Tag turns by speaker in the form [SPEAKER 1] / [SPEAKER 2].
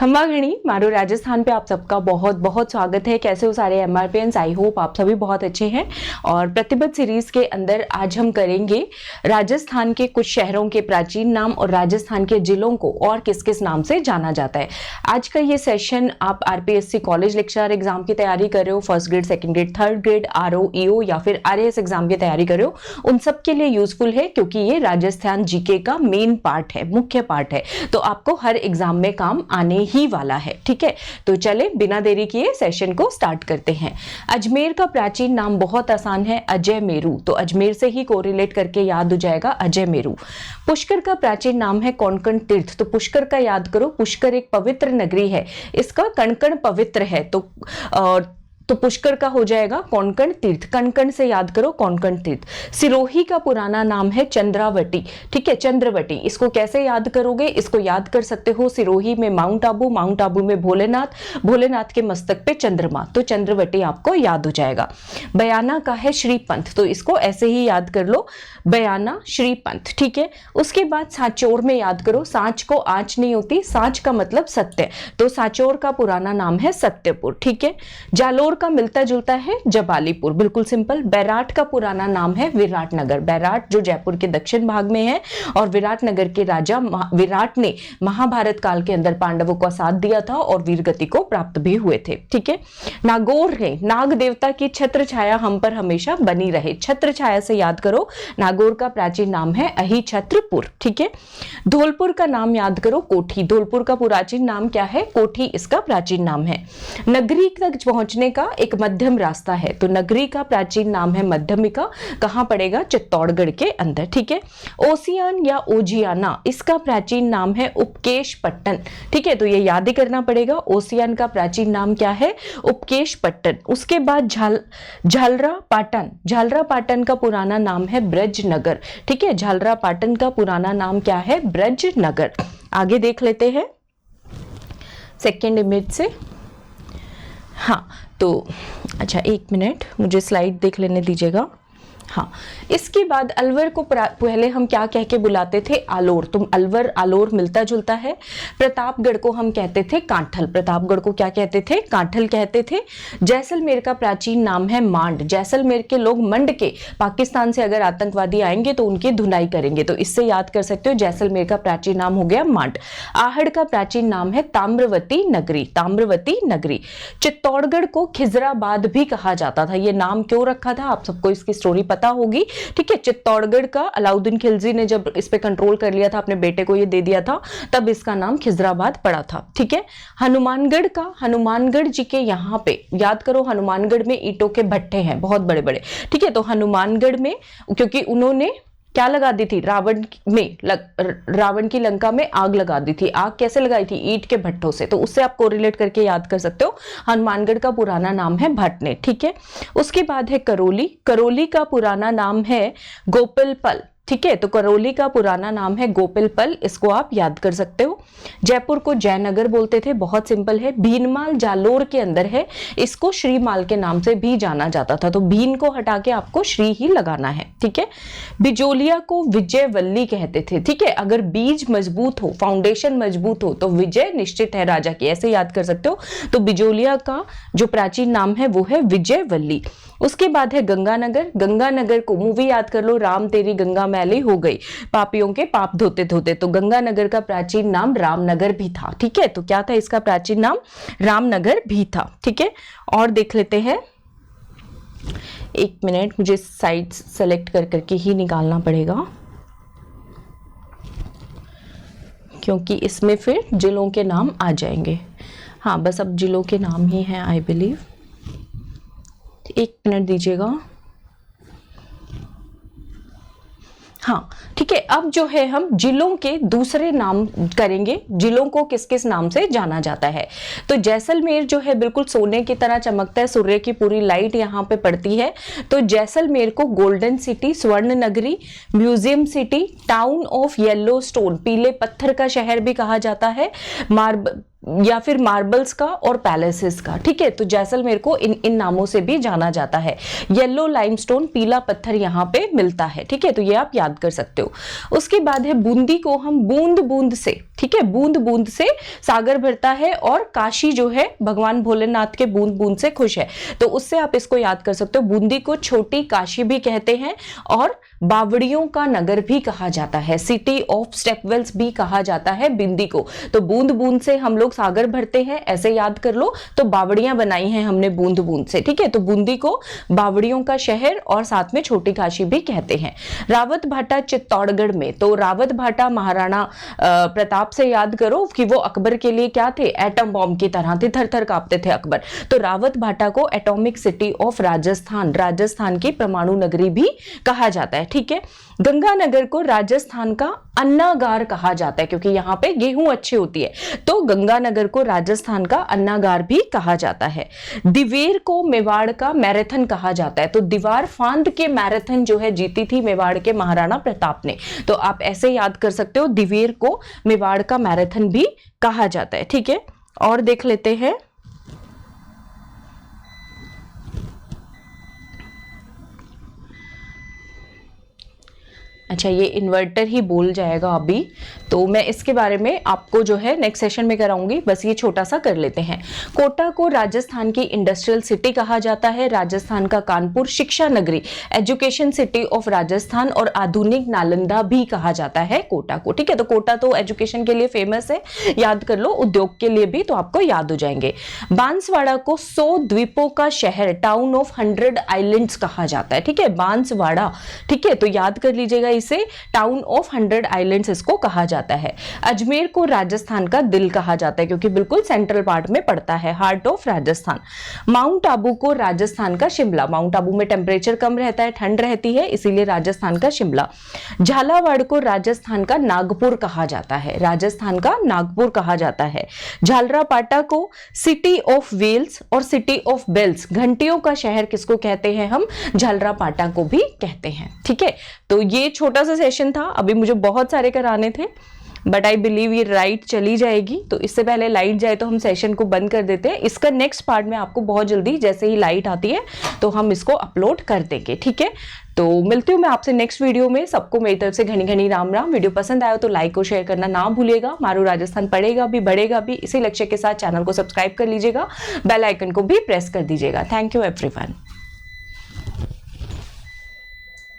[SPEAKER 1] खम्बाघणी मारू राजस्थान पे आप सबका बहुत बहुत स्वागत है। कैसे हो सारे एमआरपीएंस? आई होप आप सभी बहुत अच्छे हैं। और प्रतिबद्ध सीरीज के अंदर आज हम करेंगे राजस्थान के कुछ शहरों के प्राचीन नाम और राजस्थान के जिलों को और किस किस नाम से जाना जाता है। आज का ये सेशन आप आरपीएससी कॉलेज लेक्चरर एग्जाम की तैयारी कर रहे हो, first grade, second grade, third grade, RO, EO या फिर आरएएस एग्जाम की तैयारी कर रहे हो, उन सब के लिए यूजफुल है क्योंकि ये राजस्थान जीके का मेन पार्ट है, मुख्य पार्ट है। तो आपको हर एग्जाम में काम आने ही वाला है। ठीक है, तो चले बिना देरी किए सेशन को स्टार्ट करते हैं। अजमेर का प्राचीन नाम बहुत आसान है, अजय मेरू। तो अजमेर से ही कोरिलेट करके याद हो जाएगा अजय मेरू। पुष्कर का प्राचीन नाम है कोंकण तीर्थ। तो पुष्कर का याद करो, पुष्कर एक पवित्र नगरी है, इसका कण-कण पवित्र है। तो पुष्कर का हो जाएगा कोंकण तीर्थ। कण-कण से याद करो कोंकण तीर्थ। सिरोही का पुराना नाम है चंद्रावटी। ठीक है, चंद्रवटी। इसको कैसे याद करोगे? इसको याद कर सकते हो सिरोही में माउंट आबू, माउंट आबू में भोलेनाथ, भोलेनाथ के मस्तक पे चंद्रमा, तो चंद्रवटी आपको याद हो जाएगा। बयाना का है श्रीपंथ। तो इसको ऐसे ही याद कर लो, बयाना श्रीपंथ। ठीक है, उसके बाद सांचौर में याद करो। सांच को आंच नहीं होती, सांच का मतलब सत्य, तो सांचौर का पुराना नाम है सत्यपुर। ठीक है, जालोर का मिलता जुलता है जबालीपुर, बिल्कुल सिंपल। बैराट का पुराना नाम है विराटनगर। बैराट जो जयपुर के दक्षिण भाग में है, और विराटनगर के राजा विराट ने महाभारत काल के अंदर पांडवों का साथ दिया था और वीरगति को प्राप्त भी हुए थे। ठीक है, नागौर है, नाग देवता की छत्र छाया हम पर हमेशा बनी रहे। छत्र छाया से याद करो, नागौर का प्राचीन नाम है अहिछत्रपुर। ठीक है, धौलपुर का नाम याद करो कोठी। धौलपुर का प्राचीन नाम क्या है? कोठी इसका प्राचीन नाम है। नगरी तक पहुंचने का एक मध्यम रास्ता है, तो नगरी का प्राचीन नाम है मध्यमिका। कहां पड़ेगा? चित्तौड़गढ़ के अंदर। ठीक है, ओसियान या ओजियाना, इसका प्राचीन नाम है उपकेश पट्टन। ठीक है, तो ये याद ही करना पड़ेगा। ओसियान का प्राचीन नाम क्या है? उपकेश पट्टन। उसके बाद झालरा पाटन। झालरा पाटन का पुराना नाम है ब्रजनगर। ठीक है, झालरा पाटन का पुराना नाम क्या है? ब्रजनगर। आगे देख लेते हैं सेकेंड इमेज से। हाँ, तो अच्छा एक मिनट, मुझे स्लाइड देख लेने दीजिएगा। हाँ, इसके बाद अलवर को पहले हम क्या कह के बुलाते थे? आलोर। तुम अलवर आलोर मिलता जुलता है। प्रतापगढ़ को हम कहते थे कांठल। प्रतापगढ़ को क्या कहते थे? कांठल कहते थे। जैसलमेर का प्राचीन नाम है मांड। जैसलमेर के लोग मंड के, पाकिस्तान से अगर आतंकवादी आएंगे तो उनकी धुनाई करेंगे, तो इससे याद कर सकते हो जैसलमेर का प्राचीन नाम हो गया मांड। आहड़ का प्राचीन नाम है ताम्रवती नगरी। ताम्रवती नगरी। चित्तौड़गढ़ को खिजराबाद भी कहा जाता था। ये नाम क्यों रखा था? आप सबको इसकी स्टोरी पता होगी। ठीक है, चित्तौड़गढ़ का अलाउद्दीन खिलजी ने जब इस पे कंट्रोल कर लिया था, अपने बेटे को ये दे दिया था, तब इसका नाम खिजराबाद पड़ा था। ठीक है, हनुमानगढ़ का, हनुमानगढ़ जी के यहाँ पे याद करो, हनुमानगढ़ में ईंटों के भट्टे हैं बहुत बड़े बड़े। ठीक है, तो हनुमानगढ़ में, क्योंकि उन्होंने क्या लगा दी थी? रावण की लंका में आग लगा दी थी। आग कैसे लगाई थी? ईंट के भट्टों से। तो उससे आप कोरिलेट करके याद कर सकते हो, हनुमानगढ़ का पुराना नाम है भटने। ठीक है, उसके बाद है करौली। करौली का पुराना नाम है गोपिलपल। ठीक है, तो करौली का पुराना नाम है गोपिलपल, इसको आप याद कर सकते हो। जयपुर को जयनगर बोलते थे, बहुत सिंपल है। भीनमाल जालोर के अंदर है, इसको श्रीमाल के नाम से भी जाना जाता था, तो भीन को हटा के आपको श्री ही लगाना है। ठीक है, बिजोलिया को विजयवल्ली कहते थे। ठीक है, अगर बीज मजबूत हो, फाउंडेशन मजबूत हो, तो विजय निश्चित है राजा की, ऐसे याद कर सकते हो। तो बिजोलिया का जो प्राचीन नाम है वो है विजयवल्ली। उसके बाद है गंगानगर। गंगानगर को मूवी याद कर लो, राम तेरी गंगा मैली हो गई, पापियों के पाप धोते धोते। तो गंगानगर का प्राचीन नाम रामनगर भी था। ठीक है, तो क्या था इसका प्राचीन नाम? रामनगर भी था। ठीक है, और देख लेते हैं, एक मिनट, मुझे साइड सेलेक्ट कर करके ही निकालना पड़ेगा क्योंकि इसमें फिर जिलों के नाम आ जाएंगे। हाँ, बस अब जिलों के नाम ही हैं आई बिलीव। एक मिनट दीजिएगा। हाँ, ठीक है, अब जो है हम जिलों के दूसरे नाम करेंगे, जिलों को किस किस नाम से जाना जाता है। तो जैसलमेर जो है बिल्कुल सोने की तरह चमकता है, सूर्य की पूरी लाइट यहाँ पे पड़ती है। तो जैसलमेर को गोल्डन सिटी, स्वर्ण नगरी, museum city, town of yellow stone, पीले पत्थर का शहर भी कहा जाता है, या फिर मार्बल्स का और पैलेसेस का। ठीक है, तो जैसलमेर को इन नामों से भी जाना जाता है। येलो लाइमस्टोन, पीला पत्थर यहाँ पे मिलता है। ठीक है, तो ये आप याद कर सकते हो। उसके बाद है बूंदी को हम बूंद बूंद से, ठीक है, बूंद बूंद से सागर भरता है और काशी जो है भगवान भोलेनाथ के बूंद बूंद से खुश है, तो उससे आप इसको याद कर सकते हो। बूंदी को छोटी काशी भी कहते हैं और बावड़ियों का नगर भी कहा जाता है, सिटी ऑफ स्टेपवेल्स भी कहा जाता है बिंदी को। तो बूंद बूंद से हम लोग सागर भरते हैं, ऐसे याद कर लो। तो बावड़ियां बनाई हैं हमने बूंद बूंद से, ठीक है। तो बूंदी को बावड़ियों का शहर और साथ में छोटी काशी भी कहते हैं। रावत भाटा चित्तौड़गढ़ में, तो रावत भाटा महाराणा प्रताप से याद करो कि वो अकबर के लिए क्या थे, एटम बॉम्ब की तरह थे, थर थर कांपते थे अकबर। तो रावत भाटा को atomic city of Rajasthan, Rajasthan की परमाणु नगरी भी कहा जाता है, ठीक है। गंगानगर को राजस्थान का अन्नागार कहा जाता है क्योंकि यहां पे गेहूं अच्छी होती है, तो गंगानगर को राजस्थान का अन्नागार भी कहा जाता है। दिवेर को मेवाड़ का मैराथन कहा जाता है, तो दीवार फांद के मैराथन जो है जीती थी मेवाड़ के महाराणा प्रताप ने, तो आप ऐसे याद कर सकते हो, दिवेर को मेवाड़ का मैराथन भी कहा जाता है, ठीक है। और देख लेते हैं, अच्छा ये इन्वर्टर ही बोल जाएगा अभी, तो मैं इसके बारे में आपको जो है नेक्स्ट सेशन में कराऊंगी, बस ये छोटा सा कर लेते हैं। कोटा को राजस्थान की इंडस्ट्रियल सिटी कहा जाता है, राजस्थान का कानपुर शिक्षा नगरी, एजुकेशन सिटी ऑफ राजस्थान और आधुनिक नालंदा भी कहा जाता है कोटा को, ठीक है। तो कोटा तो एजुकेशन के लिए फेमस है, याद कर लो, उद्योग के लिए भी तो आपको याद हो जाएंगे। बांसवाड़ा को 100 द्वीपों का शहर, टाउन ऑफ 100 आइलैंड्स कहा जाता है, ठीक है, बांसवाड़ा, ठीक है। तो याद कर लीजिएगा, इसे टाउन ऑफ 100 आइलैंड्स इसको कहा जाता है। अजमेर को राजस्थान का दिल कहा जाता है क्योंकि बिल्कुल सेंट्रल पार्ट में पड़ता है, heart of Rajasthan. Mount Abu को राजस्थान का शिमला, माउंट आबू में टेम्परेचर कम रहता है, ठंड रहती है, इसीलिए राजस्थान का शिमला। झालावाड़ को राजस्थान का नागपुर कहा जाता है, राजस्थान का नागपुर कहा जाता है। झालरापाटा को सिटी ऑफ वेल्स और सिटी ऑफ बेल्स, घंटियों का शहर किसको कहते हैं हम, झालरापाटा को भी कहते हैं, ठीक है। तो ये छोटा सा सेशन था, अभी मुझे बहुत सारे कराने थे, बट आई बिलीव ये लाइट चली जाएगी, तो इससे पहले लाइट जाए तो हम सेशन को बंद कर देते हैं। इसका नेक्स्ट पार्ट में आपको बहुत जल्दी जैसे ही लाइट आती है तो हम इसको अपलोड कर देंगे, ठीक है। तो मिलती हूँ मैं आपसे नेक्स्ट वीडियो में। सबको मेरी तरफ से घनी घनी राम राम। वीडियो पसंद आया तो लाइक और शेयर करना ना भूलिएगा। मारू राजस्थान पढ़ेगा भी बढ़ेगा भी, इसी लक्ष्य के साथ चैनल को सब्सक्राइब कर लीजिएगा, बेल आइकन को भी प्रेस कर दीजिएगा। Thank you everyone.